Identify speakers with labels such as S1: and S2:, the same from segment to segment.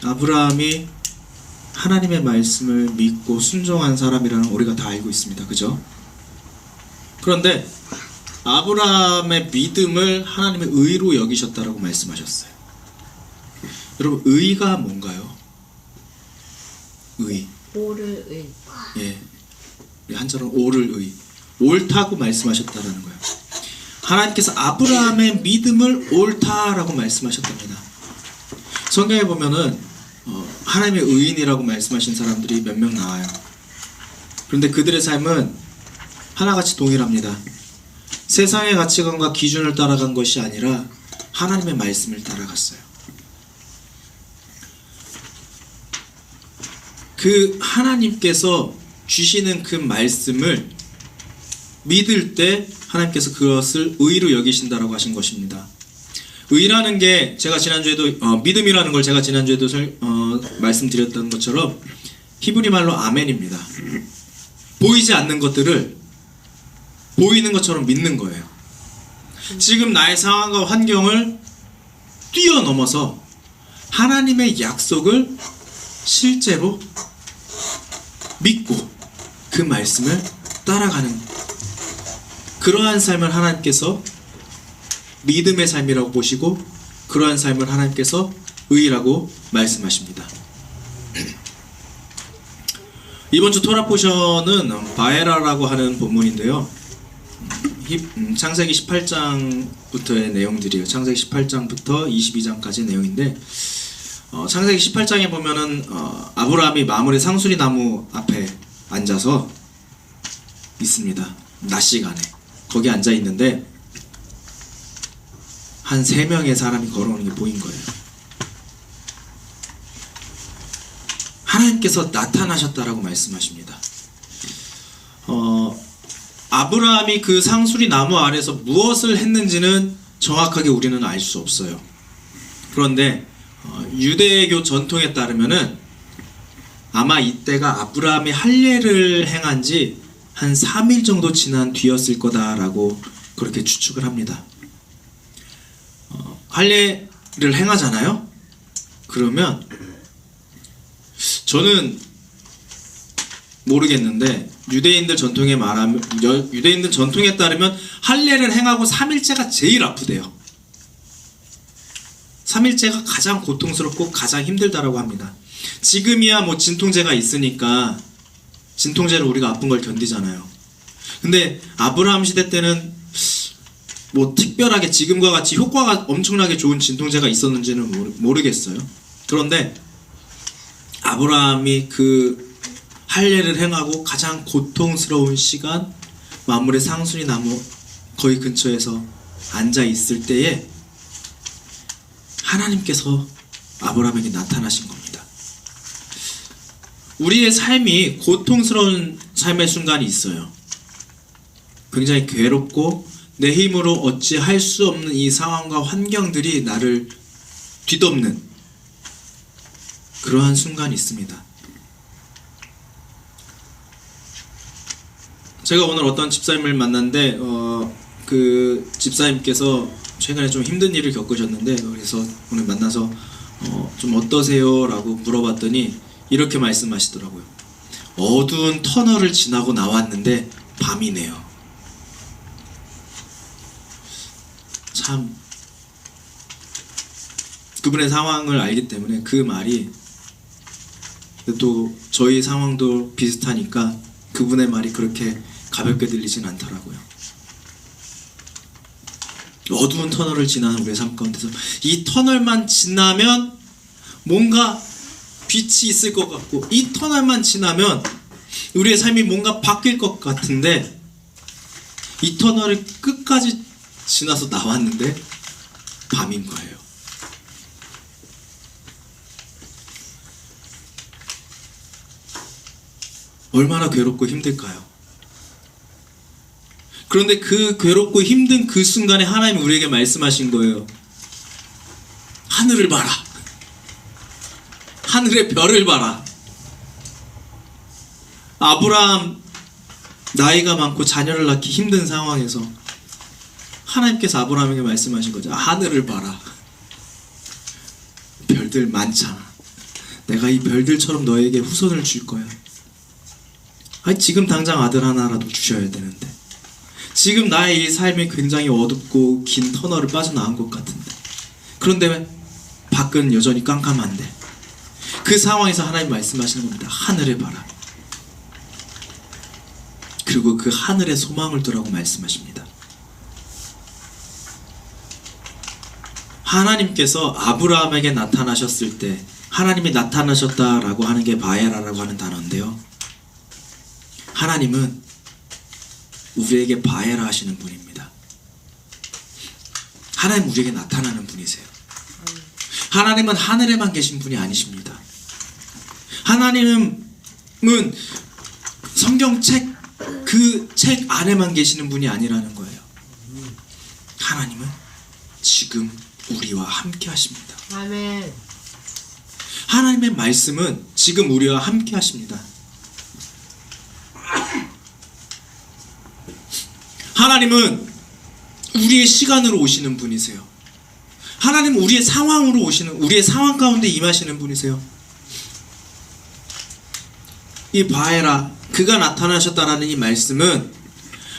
S1: 아브라함이 하나님의 말씀을 믿고 순종한 사람이라는 우리가 다 알고 있습니다. 그죠? 그런데 아브라함의 믿음을 하나님의 의로 여기셨다라고 말씀하셨어요. 여러분, 의가 뭔가요? 의.
S2: 옳을 의.
S1: 예. 한자로 옳을 의. 옳다고 말씀하셨다라는 거예요. 하나님께서 아브라함의 믿음을 옳다라고 말씀하셨답니다. 성경에 보면은 하나님의 의인이라고 말씀하신 사람들이 몇 명 나와요. 그런데 그들의 삶은 하나같이 동일합니다. 세상의 가치관과 기준을 따라간 것이 아니라 하나님의 말씀을 따라갔어요. 그 하나님께서 주시는 그 말씀을 믿을 때 하나님께서 그것을 의로 여기신다라고 하신 것입니다. 의라는 게 제가 지난주에도 믿음이라는 걸 제가 지난주에도 말씀드렸던 것처럼 히브리 말로 아멘입니다. 보이지 않는 것들을 보이는 것처럼 믿는 거예요. 지금 나의 상황과 환경을 뛰어넘어서 하나님의 약속을 실제로 믿고 그 말씀을 따라가는 그러한 삶을 하나님께서 믿음의 삶이라고 보시고 그러한 삶을 하나님께서 의라고 말씀하십니다. 이번 주 토라 포션은 바에라라고 하는 본문인데요. 창세기 18장부터의 내용들이에요. 창세기 18장부터 22장까지 내용인데 창세기 18장에 보면은 아브라함이 마므레 상수리 나무 앞에 앉아서 있습니다. 낮 시간에 거기 앉아 있는데 한 3명의 사람이 걸어오는 게 보인 거예요. 하나님께서 나타나셨다라고 말씀하십니다. 아브라함이 그 상수리 나무 아래서 무엇을 했는지는 정확하게 우리는 알 수 없어요. 그런데 유대교 전통에 따르면은 아마 이때가 아브라함이 할례를 행한 지 한 3일 정도 지난 뒤였을 거다라고 그렇게 추측을 합니다. 할례를 행하잖아요? 그러면 저는 모르겠는데 유대인들 전통에 따르면 할례를 행하고 3일째가 제일 아프대요. 3일째가 가장 고통스럽고 가장 힘들다라고 합니다. 지금이야 뭐 진통제가 있으니까 진통제로 우리가 아픈 걸 견디잖아요. 근데 아브라함 시대 때는 뭐 특별하게 지금과 같이 효과가 엄청나게 좋은 진통제가 있었는지는 모르겠어요. 그런데 아브라함이 그 할례를 행하고 가장 고통스러운 시간 마므레 상수리 나무 거의 근처에서 앉아 있을 때에 하나님께서 아브라함에게 나타나신 겁니다. 우리의 삶이 고통스러운 삶의 순간이 있어요. 굉장히 괴롭고 내 힘으로 어찌 할 수 없는 이 상황과 환경들이 나를 뒤덮는 그러한 순간이 있습니다. 제가 오늘 어떤 집사님을 만났는데 그 집사님께서 최근에 좀 힘든 일을 겪으셨는데 그래서 오늘 만나서 좀 어떠세요? 라고 물어봤더니 이렇게 말씀하시더라고요. 어두운 터널을 지나고 나왔는데 밤이네요. 참 그분의 상황을 알기 때문에 그 말이 또 저희 상황도 비슷하니까 그분의 말이 그렇게 가볍게 들리진 않더라고요. 어두운 터널을 지나는 우리의 삶 가운데서 이 터널만 지나면 뭔가 빛이 있을 것 같고 이 터널만 지나면 우리의 삶이 뭔가 바뀔 것 같은데 이 터널을 끝까지 지나서 나왔는데 밤인 거예요. 얼마나 괴롭고 힘들까요? 그런데 그 괴롭고 힘든 그 순간에 하나님이 우리에게 말씀하신 거예요. 하늘을 봐라. 하늘의 별을 봐라. 아브라함 나이가 많고 자녀를 낳기 힘든 상황에서 하나님께서 아브라함에게 말씀하신 거죠. 하늘을 봐라. 별들 많잖아. 내가 이 별들처럼 너에게 후손을 줄 거야. 아니, 지금 당장 아들 하나라도 주셔야 되는데. 지금 나의 이 삶이 굉장히 어둡고 긴 터널을 빠져나온 것 같은데. 그런데 밖은 여전히 깜깜한데. 그 상황에서 하나님 말씀하시는 겁니다. 하늘을 봐라. 그리고 그 하늘에 소망을 두라고 말씀하십니다. 하나님께서 아브라함에게 나타나셨을 때 하나님이 나타나셨다라고 하는 게 바에라라고 하는 단어인데요. 하나님은 우리에게 바에라 하시는 분입니다. 하나님 우리에게 나타나는 분이세요. 하나님은 하늘에만 계신 분이 아니십니다. 하나님은 성경책 그 책 안에만 계시는 분이 아니라는 거예요. 하나님은 지금 우리와 함께 하십니다.
S2: 아멘.
S1: 하나님의 말씀은 지금 우리와 함께 하십니다. 하나님은 우리의 시간으로 오시는 분이세요. 하나님은 우리의 상황으로 오시는, 우리의 상황 가운데 임하시는 분이세요. 이 바에라, 그가 나타나셨다라는 이 말씀은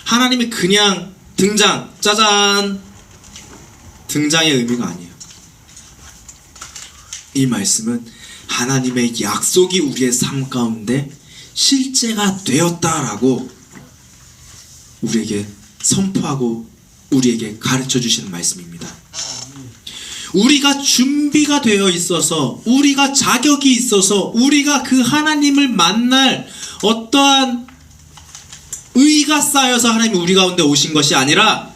S1: 하나님이 그냥 등장, 짜잔, 등장의 의미가 아니에요. 이 말씀은 하나님의 약속이 우리의 삶 가운데 실제가 되었다라고 우리에게 선포하고 우리에게 가르쳐 주시는 말씀입니다. 우리가 준비가 되어 있어서, 우리가 자격이 있어서, 우리가 그 하나님을 만날 어떠한 의가 쌓여서 하나님이 우리 가운데 오신 것이 아니라,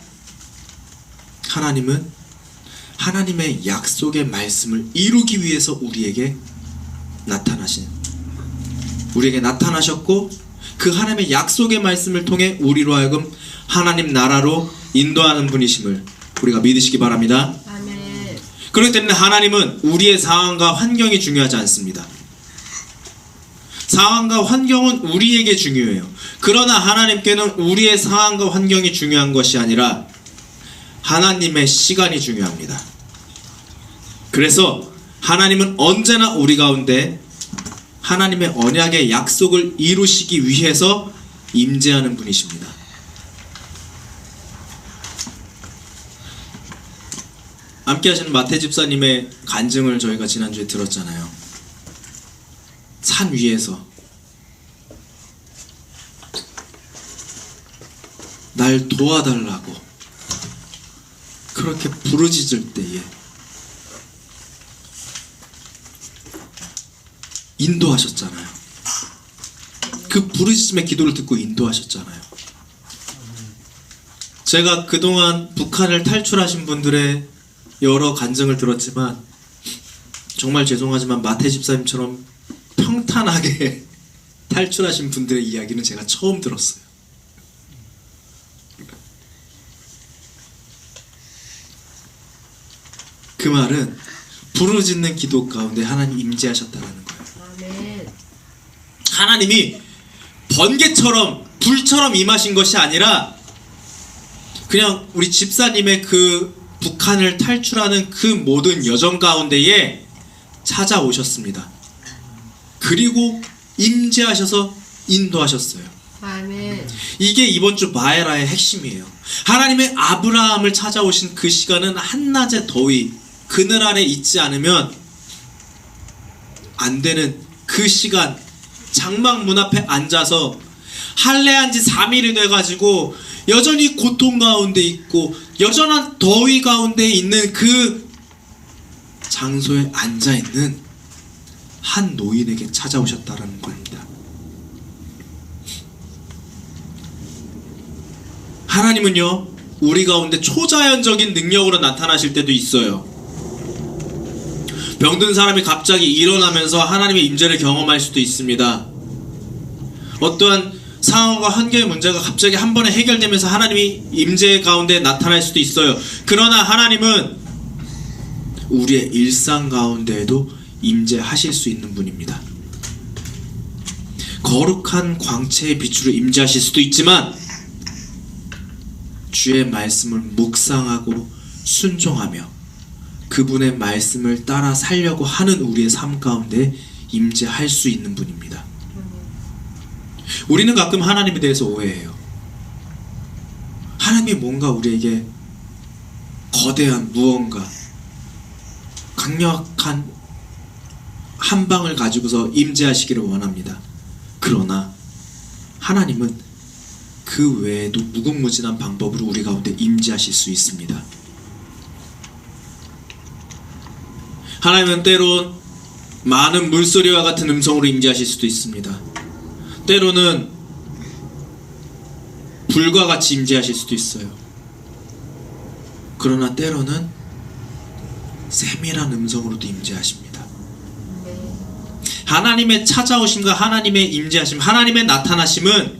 S1: 하나님은 하나님의 약속의 말씀을 이루기 위해서 우리에게 나타나셨고, 그 하나님의 약속의 말씀을 통해 우리로 하여금 하나님 나라로 인도하는 분이심을 우리가 믿으시기 바랍니다.
S2: 아멘.
S1: 그렇기 때문에 하나님은 우리의 상황과 환경이 중요하지 않습니다. 상황과 환경은 우리에게 중요해요. 그러나 하나님께는 우리의 상황과 환경이 중요한 것이 아니라 하나님의 시간이 중요합니다. 그래서 하나님은 언제나 우리 가운데 하나님의 언약의 약속을 이루시기 위해서 임재하는 분이십니다. 함께 하시는 마태 집사님의 간증을 저희가 지난주에 들었잖아요. 산 위에서 날 도와달라고 그렇게 부르짖을 때에 인도하셨잖아요. 그 부르짖음의 기도를 듣고 인도하셨잖아요. 제가 그동안 북한을 탈출하신 분들의 여러 간증을 들었지만 정말 죄송하지만 마태 집사님처럼 평탄하게 탈출하신 분들의 이야기는 제가 처음 들었어요. 그 말은 부르짖는 기도 가운데 하나님 임재하셨다는 거예요.
S2: 아멘.
S1: 하나님이 번개처럼 불처럼 임하신 것이 아니라 그냥 우리 집사님의 그 북한을 탈출하는 그 모든 여정 가운데에 찾아오셨습니다. 그리고 임재하셔서 인도하셨어요.
S2: 아멘.
S1: 이게 이번 주 바에라의 핵심이에요. 하나님의 아브라함을 찾아오신 그 시간은 한낮의 더위, 그늘 아래 있지 않으면 안 되는 그 시간, 장막 문 앞에 앉아서 할례한 지 3일이 돼가지고 여전히 고통 가운데 있고 여전한 더위 가운데 있는 그 장소에 앉아있는 한 노인에게 찾아오셨다는 겁니다. 하나님은요, 우리 가운데 초자연적인 능력으로 나타나실 때도 있어요. 병든 사람이 갑자기 일어나면서 하나님의 임재를 경험할 수도 있습니다. 어떠한 상황과 환경의 문제가 갑자기 한 번에 해결되면서 하나님이 임재 가운데 나타날 수도 있어요. 그러나 하나님은 우리의 일상 가운데에도 임재하실 수 있는 분입니다. 거룩한 광채의 빛으로 임재하실 수도 있지만 주의 말씀을 묵상하고 순종하며 그분의 말씀을 따라 살려고 하는 우리의 삶 가운데 임재할 수 있는 분입니다. 우리는 가끔 하나님에 대해서 오해해요. 하나님이 뭔가 우리에게 거대한 무언가 강력한 한 방을 가지고서 임재하시기를 원합니다. 그러나 하나님은 그 외에도 무궁무진한 방법으로 우리 가운데 임재하실 수 있습니다. 하나님은 때론 많은 물소리와 같은 음성으로 임재하실 수도 있습니다. 때로는 불과 같이 임재하실 수도 있어요. 그러나 때로는 세밀한 음성으로도 임재하십니다. 하나님의 찾아오심과 하나님의 임재하심, 하나님의 나타나심은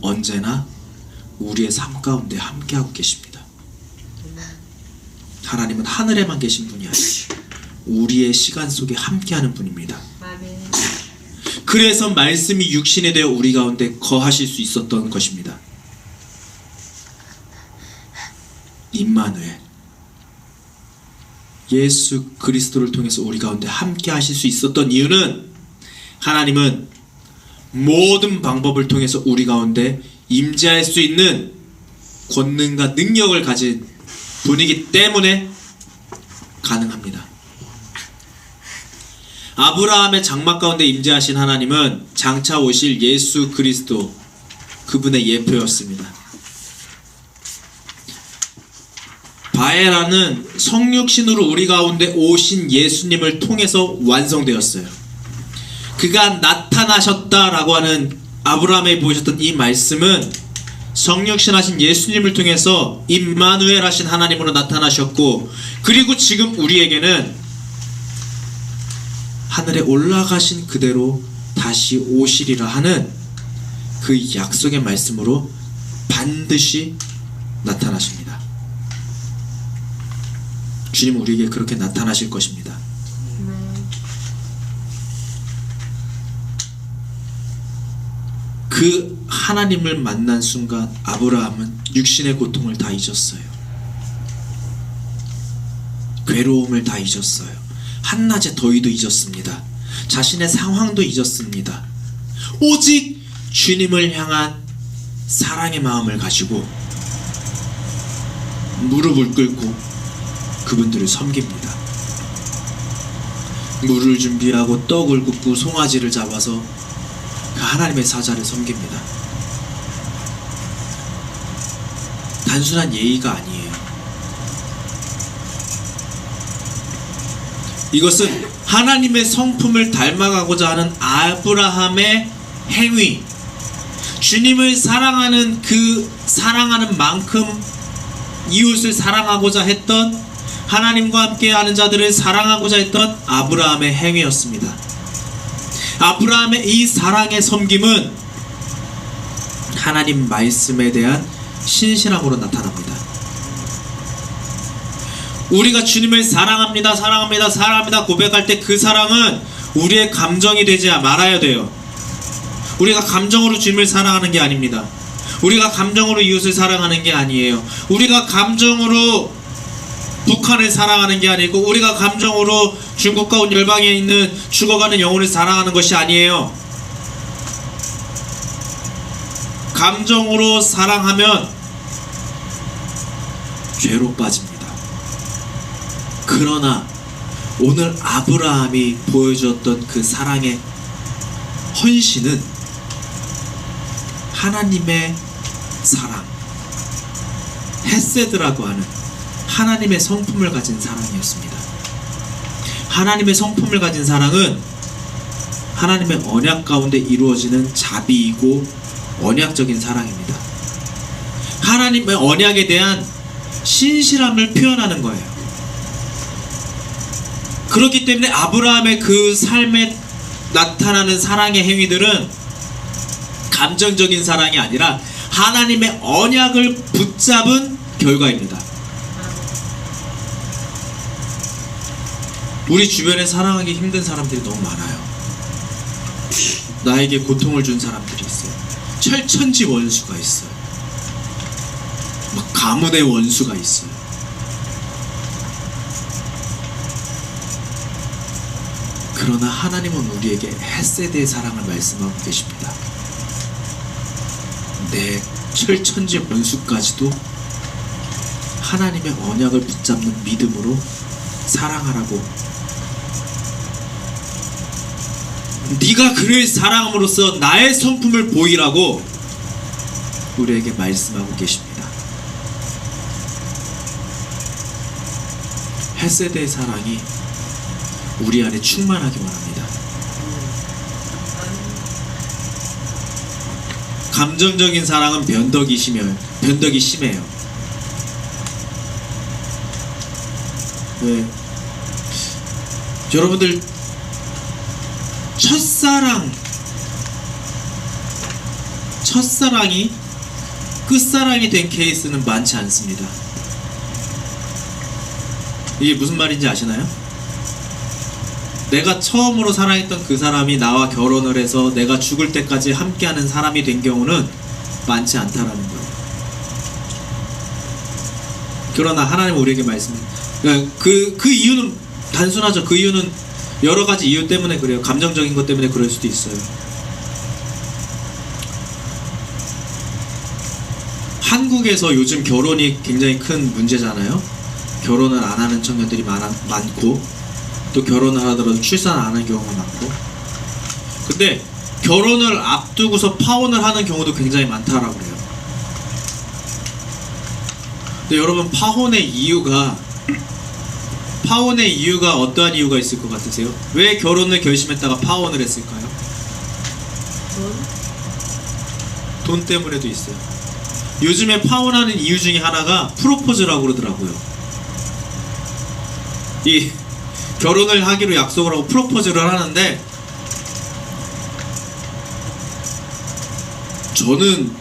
S1: 언제나 우리의 삶 가운데 함께하고 계십니다. 하나님은 하늘에만 계신 분이 아니에요. 우리의 시간 속에 함께하는 분입니다. 그래서 말씀이 육신이 되어 우리 가운데 거하실 수 있었던 것입니다. 임마누엘, 예수 그리스도를 통해서 우리 가운데 함께 하실 수 있었던 이유는 하나님은 모든 방법을 통해서 우리 가운데 임재할 수 있는 권능과 능력을 가진 분이기 때문에 가능합니다. 아브라함의 장막 가운데 임재하신 하나님은 장차 오실 예수 그리스도, 그분의 예표였습니다. 바에라는 성육신으로 우리 가운데 오신 예수님을 통해서 완성되었어요. 그가 나타나셨다라고 하는 아브라함에 보이셨던 이 말씀은 성육신 하신 예수님을 통해서 임마누엘 하신 하나님으로 나타나셨고, 그리고 지금 우리에게는 하늘에 올라가신 그대로 다시 오시리라 하는 그 약속의 말씀으로 반드시 나타나십니다. 주님은 우리에게 그렇게 나타나실 것입니다. 그 하나님을 만난 순간 아브라함은 육신의 고통을 다 잊었어요. 괴로움을 다 잊었어요. 한낮의 더위도 잊었습니다. 자신의 상황도 잊었습니다. 오직 주님을 향한 사랑의 마음을 가지고 무릎을 꿇고 그분들을 섬깁니다. 물을 준비하고 떡을 굽고 송아지를 잡아서 그 하나님의 사자를 섬깁니다. 단순한 예의가 아니에요. 이것은 하나님의 성품을 닮아가고자 하는 아브라함의 행위, 주님을 사랑하는 그 사랑하는 만큼 이웃을 사랑하고자 했던, 하나님과 함께하는 자들을 사랑하고자 했던 아브라함의 행위였습니다. 아브라함의 이 사랑의 섬김은 하나님 말씀에 대한 신실함으로 나타납니다. 우리가 주님을 사랑합니다, 사랑합니다, 사랑합니다 고백할 때 그 사랑은 우리의 감정이 되지 말아야 돼요. 우리가 감정으로 주님을 사랑하는 게 아닙니다. 우리가 감정으로 이웃을 사랑하는 게 아니에요. 우리가 감정으로 북한을 사랑하는 게 아니고, 우리가 감정으로 중국과 온 열방에 있는 죽어가는 영혼을 사랑하는 것이 아니에요. 감정으로 사랑하면 죄로 빠집니다. 그러나 오늘 아브라함이 보여주었던 그 사랑의 헌신은 하나님의 사랑, 헤세드라고 하는 하나님의 성품을 가진 사랑이었습니다. 하나님의 성품을 가진 사랑은 하나님의 언약 가운데 이루어지는 자비이고 언약적인 사랑입니다. 하나님의 언약에 대한 신실함을 표현하는 거예요. 그렇기 때문에 아브라함의 그 삶에 나타나는 사랑의 행위들은 감정적인 사랑이 아니라 하나님의 언약을 붙잡은 결과입니다. 우리 주변에 사랑하기 힘든 사람들이 너무 많아요. 나에게 고통을 준 사람들이 있어요. 철천지 원수가 있어요. 막 가문의 원수가 있어요. 그러나 하나님은 우리에게 헤세드의 사랑을 말씀하고 계십니다. 내 철천지 원수까지도 하나님의 언약을 붙잡는 믿음으로 사랑하라고, 네가 그를 사랑함으로써 나의 성품을 보이라고 우리에게 말씀하고 계십니다. 헤세드의 사랑이 우리 안에 충만하기 원합니다. 감정적인 사랑은 변덕이 심해요. 네. 여러분들 첫사랑이 끝사랑이 된 케이스는 많지 않습니다. 이게 무슨 말인지 아시나요? 내가 처음으로 사랑했던 그 사람이 나와 결혼을 해서 내가 죽을 때까지 함께하는 사람이 된 경우는 많지 않다라는 거예요. 그러나 하나님 우리에게 그 이유는 단순하죠. 그 이유는 여러 가지 이유 때문에 그래요. 감정적인 것 때문에 그럴 수도 있어요. 한국에서 요즘 결혼이 굉장히 큰 문제잖아요. 결혼을 안 하는 청년들이 많고, 또 결혼을 하더라도 출산 안 하는 경우가 많고. 근데 결혼을 앞두고서 파혼을 하는 경우도 굉장히 많다라고 그래요. 근데 여러분, 파혼의 이유가 어떠한 이유가 있을 것 같으세요? 왜 결혼을 결심했다가 파혼을 했을까요? 돈 때문에도 있어요. 요즘에 파혼하는 이유 중에 하나가 프로포즈라고 그러더라고요. 이 결혼을 하기로 약속을 하고 프로포즈를 하는데, 저는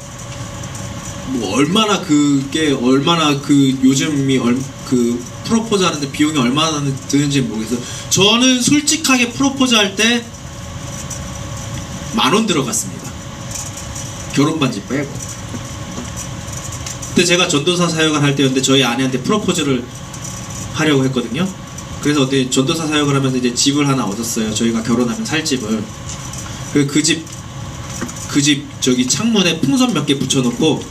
S1: 뭐 얼마나 요즘이 프로포즈 하는데 비용이 얼마나 드는지 모르겠어요. 저는 솔직하게 프로포즈 할 때 10,000원 들어갔습니다. 결혼 반지 빼고. 그때 제가 전도사 사역을 할 때였는데 저희 아내한테 프로포즈를 하려고 했거든요. 그래서 어떻게 전도사 사역을 하면서 이제 집을 하나 얻었어요. 저희가 결혼하면 살 집을. 그 집 저기 창문에 풍선 몇 개 붙여놓고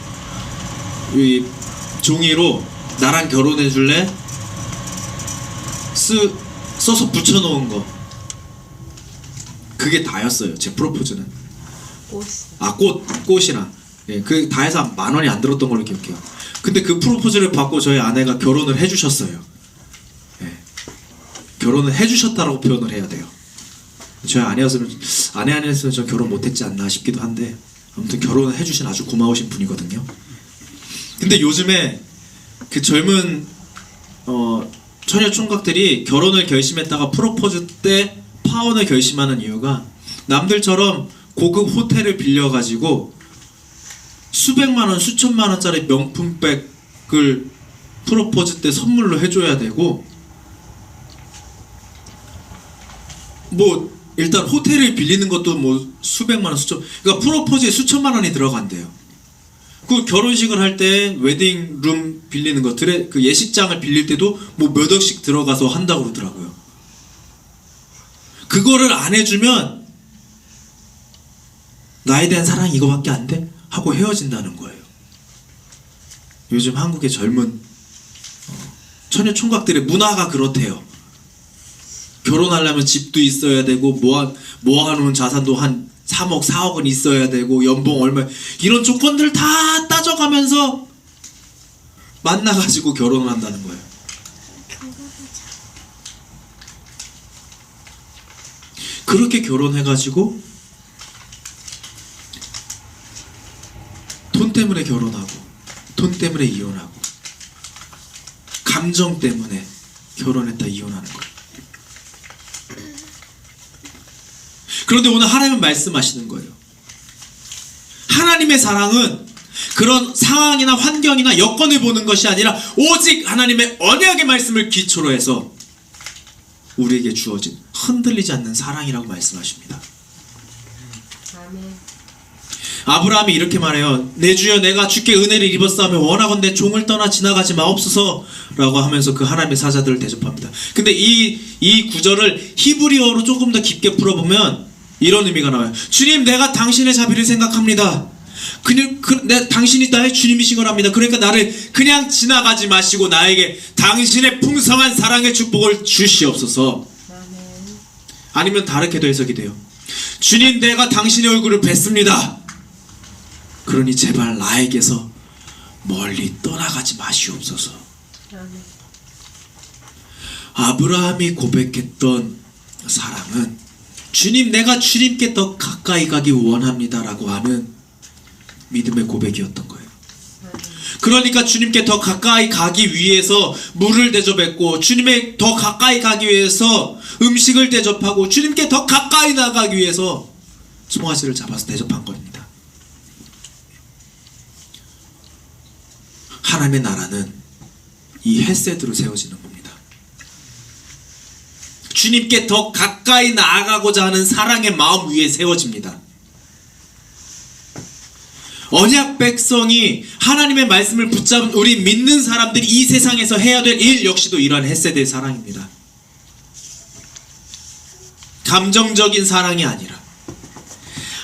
S1: 이 종이로 나랑 결혼해 줄래? 써서 붙여놓은 거. 그게 다였어요. 제 프로포즈는. 꽃이랑. 예, 그 다 해서 10,000원이 안 들었던 걸로 기억해요. 근데 그 프로포즈를 받고 저희 아내가 결혼을 해주셨어요. 예, 결혼을 해주셨다라고 표현을 해야 돼요. 저희 아내 아니었으면 저 결혼 못했지 않나 싶기도 한데, 아무튼 결혼을 해주신 아주 고마우신 분이거든요. 근데 요즘에 그 젊은 처녀 총각들이 결혼을 결심했다가 프로포즈 때 파혼을 결심하는 이유가, 남들처럼 고급 호텔을 빌려가지고 수백만원, 수천만원짜리 명품백을 프로포즈 때 선물로 해줘야 되고, 뭐 일단 호텔을 빌리는 것도 뭐 수백만원, 그러니까 프로포즈에 수천만원이 들어간대요. 그 결혼식을 할 때 웨딩룸 빌리는 거, 그 예식장을 빌릴 때도 뭐 몇 억씩 들어가서 한다고 그러더라고요. 그거를 안 해주면 나에 대한 사랑이 이거밖에 안 돼? 하고 헤어진다는 거예요. 요즘 한국의 젊은 처녀 총각들의 문화가 그렇대요. 결혼하려면 집도 있어야 되고 모아놓은 자산도 한 3억, 4억은 있어야 되고, 연봉 얼마, 이런 조건들 다 따져가면서 만나가지고 결혼을 한다는 거예요. 그렇게 결혼해가지고 돈 때문에 결혼하고, 돈 때문에 이혼하고, 감정 때문에 결혼했다 이혼하는 거예요. 그런데 오늘 하나님은 말씀하시는 거예요. 하나님의 사랑은 그런 상황이나 환경이나 여건을 보는 것이 아니라 오직 하나님의 언약의 말씀을 기초로 해서 우리에게 주어진 흔들리지 않는 사랑이라고 말씀하십니다.
S2: 아멘.
S1: 아브라함이 이렇게 말해요. 내 주여 내가 주께 은혜를 입었사오며 원하건대 종을 떠나 지나가지 마옵소서 라고 하면서 그 하나님의 사자들을 대접합니다. 근데 이 구절을 히브리어로 조금 더 깊게 풀어보면 이런 의미가 나와요. 주님, 내가 당신의 자비를 생각합니다. 당신이 나의 주님이신 거랍니다. 그러니까 나를 그냥 지나가지 마시고 나에게 당신의 풍성한 사랑의 축복을 주시옵소서.
S2: 아멘.
S1: 아니면 다르게도 해석이 돼요. 주님, 내가 당신의 얼굴을 뵙습니다. 그러니 제발 나에게서 멀리 떠나가지 마시옵소서.
S2: 아멘.
S1: 아브라함이 고백했던 사랑은 주님, 내가 주님께 더 가까이 가기 원합니다 라고 하는 믿음의 고백이었던 거예요. 그러니까 주님께 더 가까이 가기 위해서 물을 대접했고, 주님에 더 가까이 가기 위해서 음식을 대접하고, 주님께 더 가까이 나가기 위해서 송아지를 잡아서 대접한 겁니다. 하나님의 나라는 이 헤세드로 세워지는 겁니다. 주님께 더 가까이 나아가고자 하는 사랑의 마음 위에 세워집니다. 언약 백성이 하나님의 말씀을 붙잡은 우리 믿는 사람들이 이 세상에서 해야 될 일 역시도 이러한 헤세드의 사랑입니다. 감정적인 사랑이 아니라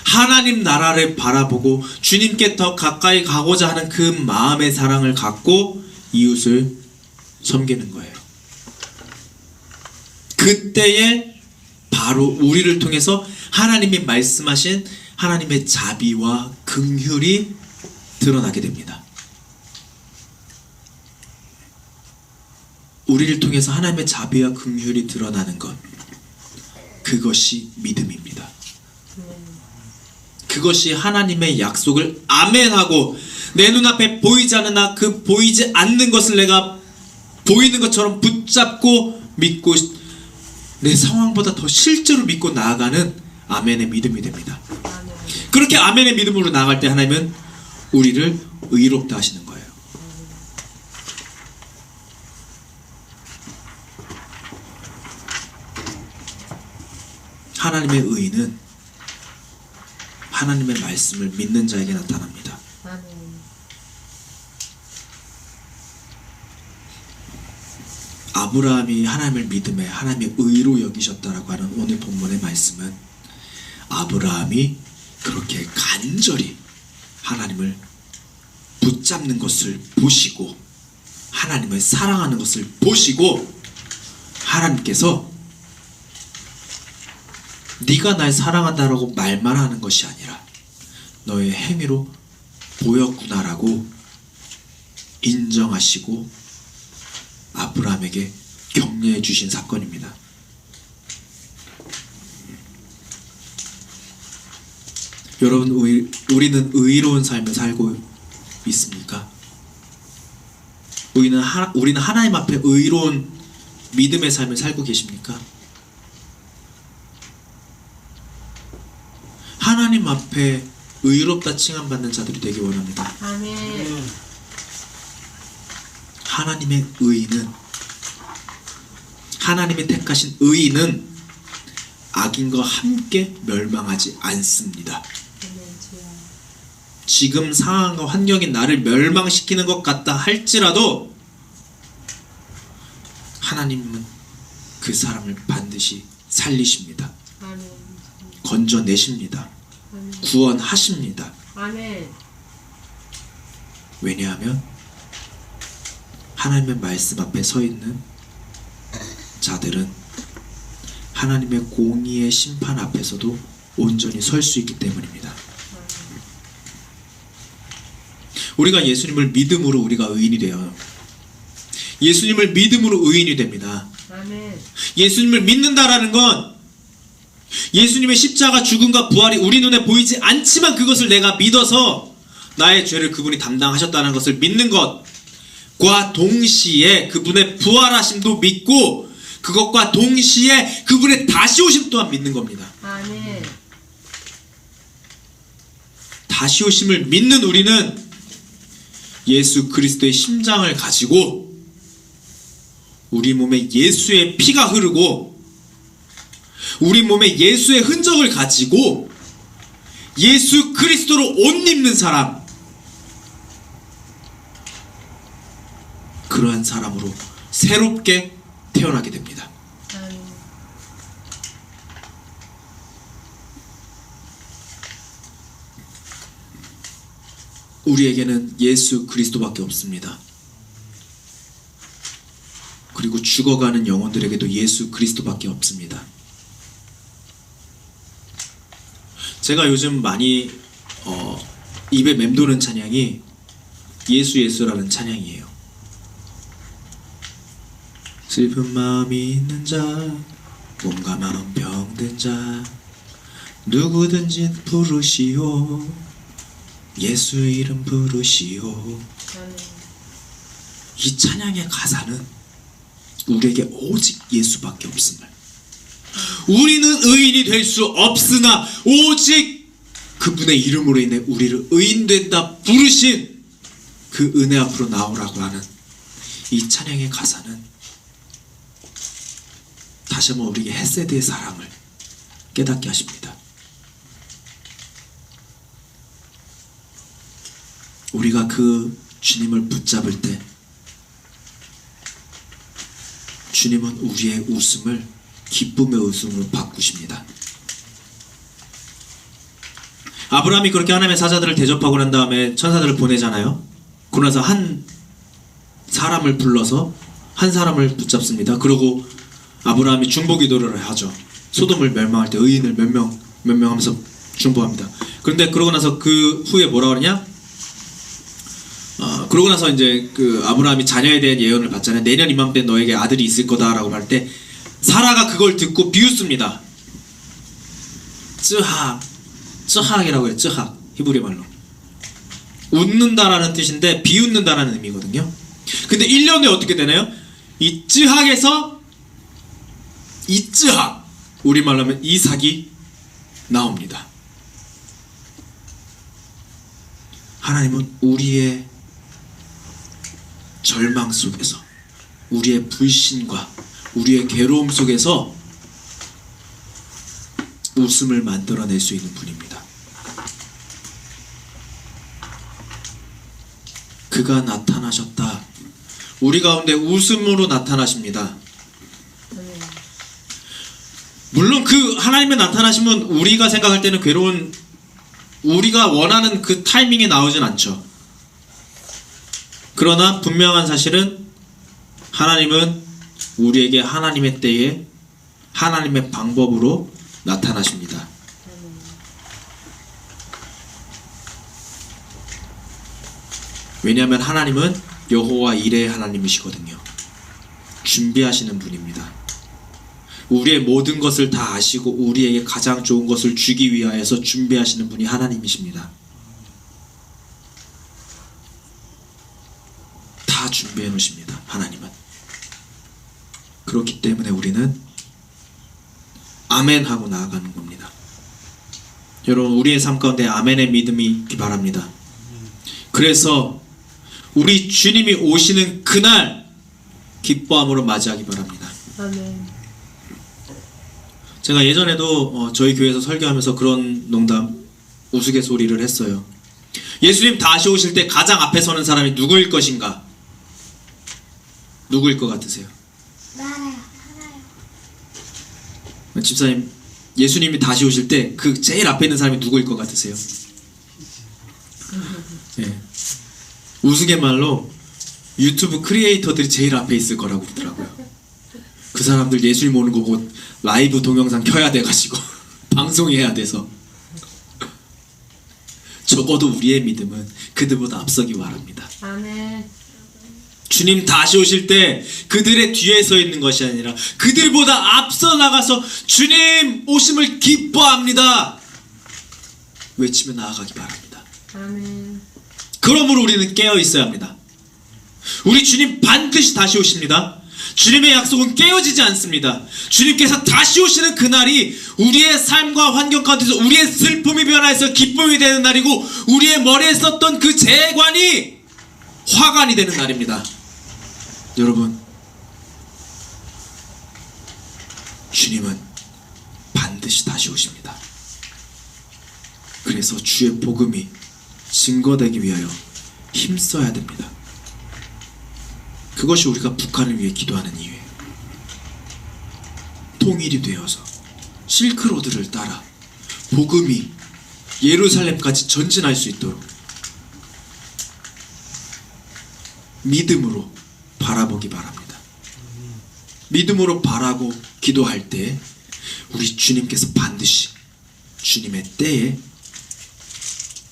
S1: 하나님 나라를 바라보고 주님께 더 가까이 가고자 하는 그 마음의 사랑을 갖고 이웃을 섬기는 거예요. 그때에 바로 우리를 통해서 하나님이 말씀하신 하나님의 자비와 긍휼이 드러나게 됩니다. 우리를 통해서 하나님의 자비와 긍휼이 드러나는 것, 그것이 믿음입니다. 그것이 하나님의 약속을 아멘하고 내 눈앞에 보이지 않으나 그 보이지 않는 것을 내가 보이는 것처럼 붙잡고 믿고 내 상황보다 더 실제로 믿고 나아가는 아멘의 믿음이 됩니다.
S2: 아멘.
S1: 그렇게 아멘의 믿음으로 나아갈 때 하나님은 우리를 의롭다 하시는 거예요. 하나님의 의는 하나님의 말씀을 믿는 자에게 나타납니다.
S2: 아멘.
S1: 아브라함이 하나님을 믿음에 하나님의 의로 여기셨다라고 하는 오늘 본문의 말씀은 아브라함이 그렇게 간절히 하나님을 붙잡는 것을 보시고 하나님을 사랑하는 것을 보시고 하나님께서 네가 날 사랑한다라고 말만 하는 것이 아니라 너의 행위로 보였구나라고 인정하시고 아브라함에게 격려해 주신 사건입니다. 여러분, 우리는 의로운 삶을 살고 있습니까? 우리는 하나님 앞에 의로운 믿음의 삶을 살고 계십니까? 하나님 앞에 의롭다 칭함받는 자들이 되기 원합니다.
S2: 아멘.
S1: 하나님의 의는, 하나님이 택하신 의는 악인과 함께 멸망하지 않습니다. 지금 상황과 환경이 나를 멸망시키는 것 같다 할지라도 하나님은 그 사람을 반드시 살리십니다.
S2: 아멘.
S1: 건져내십니다. 구원하십니다.
S2: 아멘.
S1: 왜냐하면 하나님의 말씀 앞에 서 있는 자들은 하나님의 공의의 심판 앞에서도 온전히 설 수 있기 때문입니다. 우리가 예수님을 믿음으로 우리가 의인이 되어요. 예수님을 믿음으로 의인이 됩니다.
S2: 아멘.
S1: 예수님을 믿는다라는 건 예수님의 십자가 죽음과 부활이 우리 눈에 보이지 않지만 그것을 내가 믿어서 나의 죄를 그분이 담당하셨다는 것을 믿는 것과 동시에 그분의 부활하심도 믿고 그것과 동시에 그분의 다시 오심 또한 믿는 겁니다.
S2: 아멘.
S1: 다시 오심을 믿는 우리는 예수 그리스도의 심장을 가지고 우리 몸에 예수의 피가 흐르고 우리 몸에 예수의 흔적을 가지고 예수 그리스도로 옷 입는 사람, 그러한 사람으로 새롭게 태어나게 됩니다.
S2: 아멘.
S1: 우리에게는 예수 그리스도밖에 없습니다. 그리고 죽어가는 영혼들에게도 예수 그리스도밖에 없습니다. 제가 요즘 많이 입에 맴도는 찬양이 예수 예수라는 찬양이에요. 슬픈 마음이 있는 자, 몸과 마음 병든 자, 누구든지 부르시오, 예수 이름 부르시오.
S2: 아멘.
S1: 이 찬양의 가사는 우리에게 오직 예수밖에 없음을, 우리는 의인이 될 수 없으나 오직 그분의 이름으로 인해 우리를 의인된다 부르신 그 은혜 앞으로 나오라고 하는 이 찬양의 가사는 다시 한번 우리에게 헤세드의 사랑을 깨닫게 하십니다. 우리가 그 주님을 붙잡을 때 주님은 우리의 웃음을 기쁨의 웃음으로 바꾸십니다. 아브라함이 그렇게 하나님의 사자들을 대접하고 난 다음에 천사들을 보내잖아요. 그러고 나서 한 사람을 불러서 한 사람을 붙잡습니다. 그리고 아브라함이 중보기도를 하죠. 소돔을 멸망할 때 의인을 몇 명 하면서 중보합니다. 그런데 그러고 나서 그 후에 뭐라 그러냐? 그러고 나서 이제 그 아브라함이 자녀에 대한 예언을 받잖아요. 내년 이맘때 너에게 아들이 있을 거다라고 할 때 사라가 그걸 듣고 비웃습니다. 쯔학이라고 해요. 쯔학, 히브리 말로 웃는다라는 뜻인데 비웃는다라는 의미거든요. 근데 1년 후에 어떻게 되나요? 이 쯔학에서 이쯔학, 우리말로 하면 이삭이 나옵니다. 하나님은 우리의 절망 속에서, 우리의 불신과 우리의 괴로움 속에서 웃음을 만들어낼 수 있는 분입니다. 그가 나타나셨다. 우리 가운데 웃음으로 나타나십니다. 물론 그 하나님의 나타나심은 우리가 생각할 때는 괴로운, 우리가 원하는 그 타이밍에 나오진 않죠. 그러나 분명한 사실은 하나님은 우리에게 하나님의 때에 하나님의 방법으로 나타나십니다. 왜냐하면 하나님은 여호와 이레의 하나님이시거든요. 준비하시는 분입니다. 우리의 모든 것을 다 아시고 우리에게 가장 좋은 것을 주기 위하여서 준비하시는 분이 하나님이십니다. 다 준비해 놓으십니다. 하나님은. 그렇기 때문에 우리는 아멘 하고 나아가는 겁니다. 여러분, 우리의 삶 가운데 아멘의 믿음이 있기 바랍니다. 그래서 우리 주님이 오시는 그날 기뻐함으로 맞이하기 바랍니다.
S2: 아멘.
S1: 제가 예전에도 저희 교회에서 설교하면서 그런 농담, 우스갯소리를 했어요. 예수님 다시 오실 때 가장 앞에 서는 사람이 누구일 것인가? 누구일 것 같으세요? 집사님, 예수님이 다시 오실 때 그 제일 앞에 있는 사람이 누구일 것 같으세요? 네. 우스갯말로 유튜브 크리에이터들이 제일 앞에 있을 거라고 그러더라고요. 그 사람들 예수님 오는 거 보고 라이브 동영상 켜야 돼가지고 방송해야 돼서. 적어도 우리의 믿음은 그들보다 앞서기 바랍니다.
S2: 아멘.
S1: 주님 다시 오실 때 그들의 뒤에 서 있는 것이 아니라 그들보다 앞서 나가서 주님 오심을 기뻐합니다 외치며 나아가기 바랍니다.
S2: 아멘.
S1: 그러므로 우리는 깨어 있어야 합니다. 우리 주님 반드시 다시 오십니다. 주님의 약속은 깨어지지 않습니다. 주님께서 다시 오시는 그날이 우리의 삶과 환경 가운데서 우리의 슬픔이 변화해서 기쁨이 되는 날이고, 우리의 머리에 썼던 그 재관이 화관이 되는 날입니다. 여러분, 주님은 반드시 다시 오십니다. 그래서 앞에서 주의 복음이 증거되기 위하여 힘써야 됩니다. 그것이 우리가 북한을 위해 기도하는 이유예요. 통일이 되어서 실크로드를 따라 복음이 예루살렘까지 전진할 수 있도록 믿음으로 바라보기 바랍니다. 믿음으로 바라고 기도할 때 우리 주님께서 반드시 주님의 때에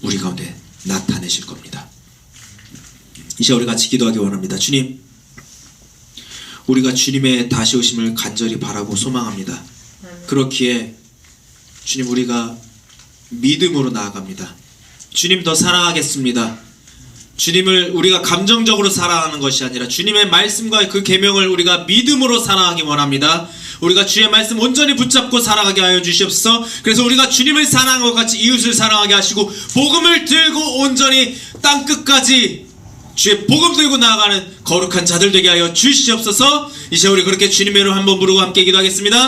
S1: 우리 가운데 나타내실 겁니다. 이제 우리 같이 기도하기 원합니다. 주님, 우리가 주님의 다시 오심을 간절히 바라고 소망합니다. 그렇기에 주님, 우리가 믿음으로 나아갑니다. 주님 더 사랑하겠습니다. 주님을 우리가 감정적으로 사랑하는 것이 아니라 주님의 말씀과 그 계명을 우리가 믿음으로 사랑하기 원합니다. 우리가 주의 말씀 온전히 붙잡고 살아가게 하여 주시옵소서. 그래서 우리가 주님을 사랑한 것 같이 이웃을 사랑하게 하시고 복음을 들고 온전히 땅끝까지 주의 복음 들고 나아가는 거룩한 자들 되게 하여 주시옵소서. 이제 우리 그렇게 주님의 이름 한번 부르고 함께 기도하겠습니다.